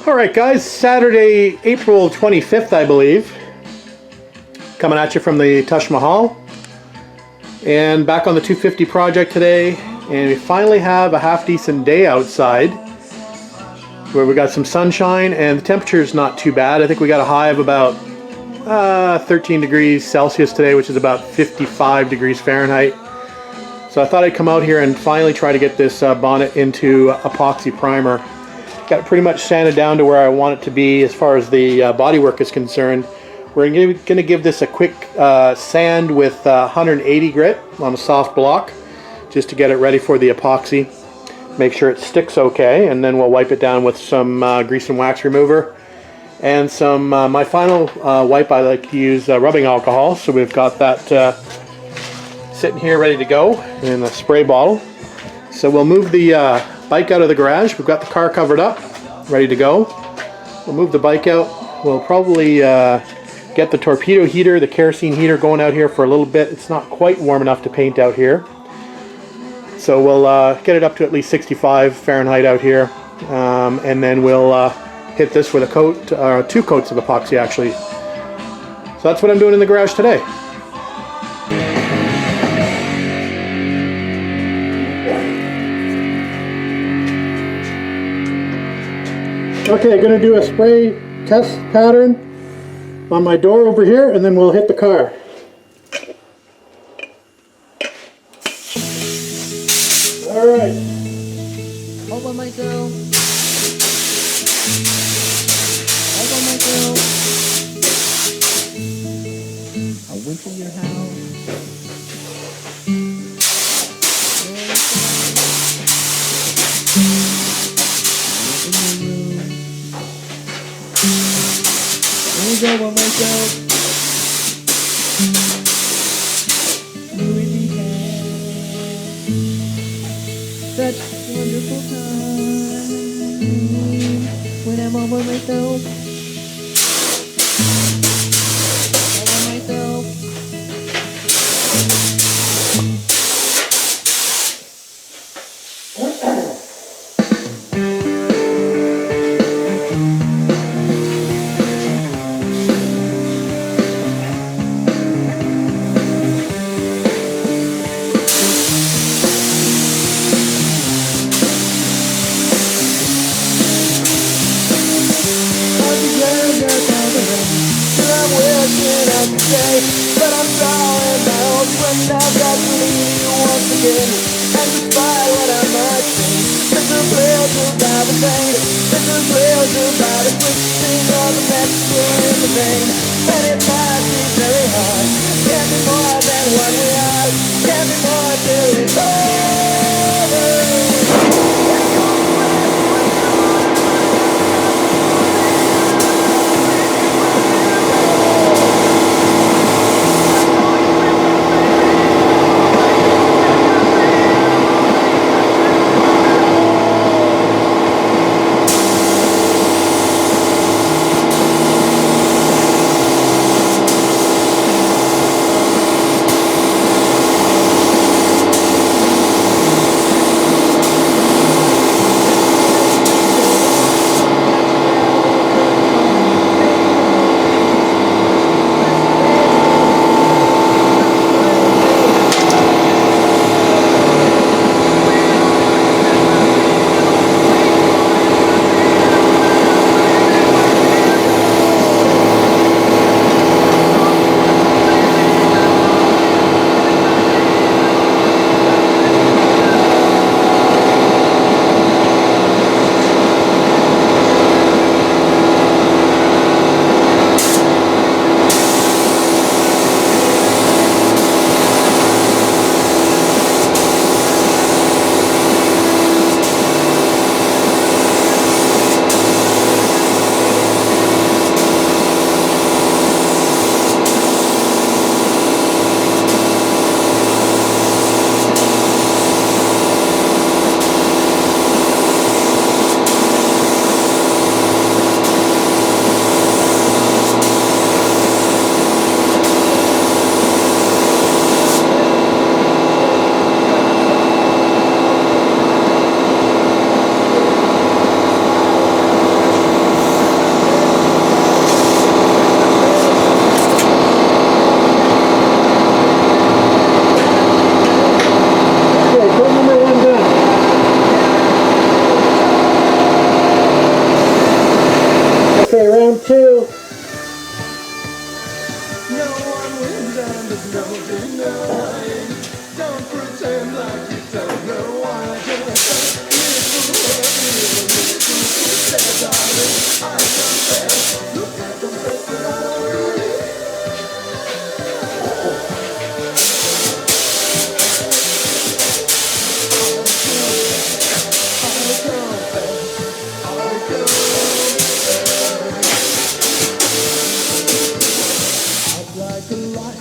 Alright guys, Saturday, April 25th I believe. Coming at you from the Taj Mahal. And back on the 250 project today. And we finally have a half decent day outside. Where we got some sunshine and the temperature is not too bad. I think we got a high of about 13 degrees Celsius today, which is about 55 degrees Fahrenheit. So I thought I'd come out here and finally try to get this bonnet into epoxy primer. Got it pretty much sanded down to where I want it to be as far as the bodywork is concerned. We're going to give this a quick sand with 180 grit on a soft block just to get it ready for the epoxy. Make sure it sticks okay, and then we'll wipe it down with some grease and wax remover and some my final wipe. I like to use rubbing alcohol, so we've got that sitting here ready to go in a spray bottle. So we'll move the bike out of the garage. We've got the car covered up, ready to go. We'll move the bike out. We'll probably get the torpedo heater, the kerosene heater, going out here for a little bit. It's not quite warm enough to paint out here. So we'll get it up to at least 65 Fahrenheit out here. And then we'll hit this with a coat, 2 coats of epoxy actually. So that's what I'm doing in the garage today. Okay, going to do a spray test pattern on my door over here, and then we'll hit the car. Alright. All by myself. All by myself. I went to your house. Go by myself. You really had such a wonderful time when I'm all by myself. All by myself. But I'm sorry now when I've got to leave you once again. And despite what I might say, it's a pleasure by the pain. It's a pleasure by the twisting of the messenger in the vein. And it might be very hard. Can't be more than what we are. Can't be more till it's over. Okay, round two. No one wins and there's no denying. Don't pretend like you don't know why. Just I confess, look, I confess that I don't really. I'd like a light.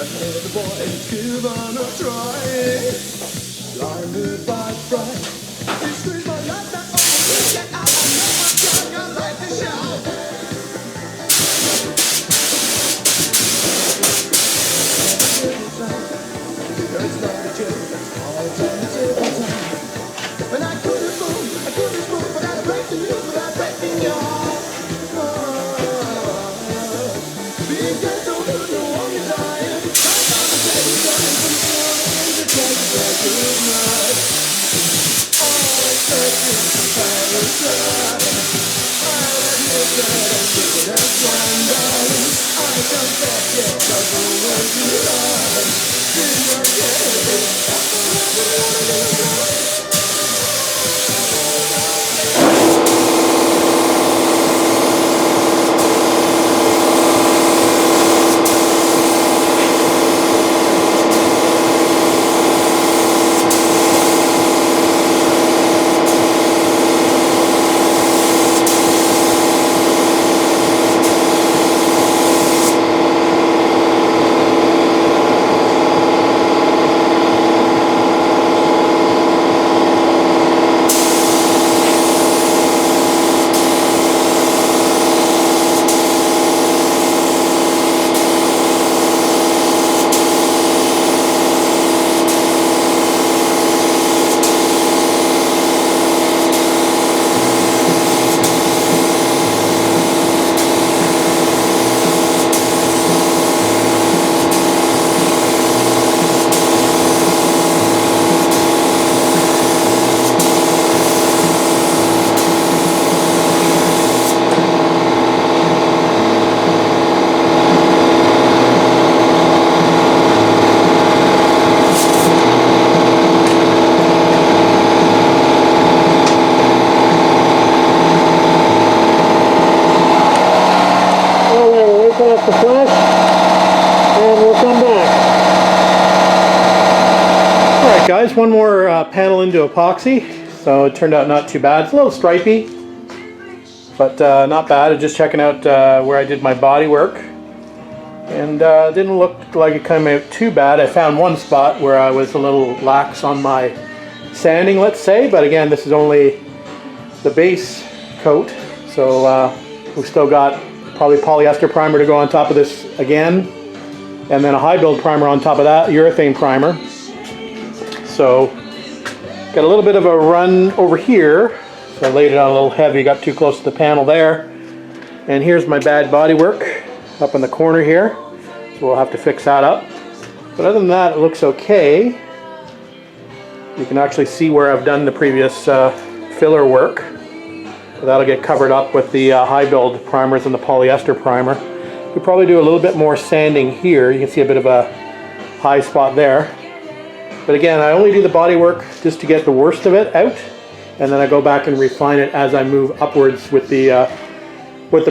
Another boy given a try. Blinded by fright. This is my life that always get out. I know I'm young, I like to shout. It's not a joke, alternative time. And I couldn't move, but I'd break the news without breaking your heart. Being dead don't hurt no one is dying. Right on the table, dying from feelings, it's like a bad good night. All I said is comparison. I'll admit that I'm good at one, darling. I confess, it doesn't work too hard. Did not get it, that's what I wanna do. Off the flash, and we'll come back. Alright guys, one more panel into epoxy, so it turned out not too bad. It's a little stripey, but not bad. Just checking out where I did my body work, and didn't look like it came out too bad. I found one spot where I was a little lax on my sanding, let's say, but again, this is only the base coat, so we've still got probably polyester primer to go on top of this again, and then a high build primer on top of that, urethane primer. So got a little bit of a run over here, so I laid it on a little heavy, got too close to the panel there. And here's my bad body work up in the corner here, so we'll have to fix that up. But other than that, it looks okay. You can actually see where I've done the previous filler work. So that'll get covered up with the high build primers and the polyester primer. We'll probably do a little bit more sanding here. You can see a bit of a high spot there. But again, I only do the body work just to get the worst of it out, and then I go back and refine it as I move upwards with the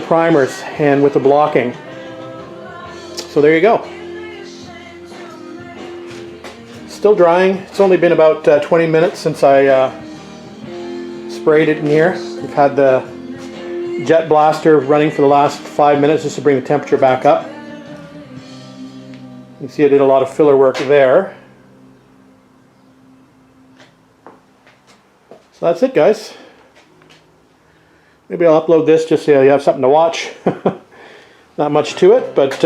primers and with the blocking. So there you go. Still drying. It's only been about 20 minutes since I sprayed it in here. We've had the jet blaster running for the last 5 minutes just to bring the temperature back up. You can see I did a lot of filler work there. So that's it, guys. Maybe I'll upload this just so you have something to watch. Not much to it, but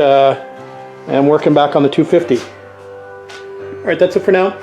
I'm working back on the 250. Alright, that's it for now.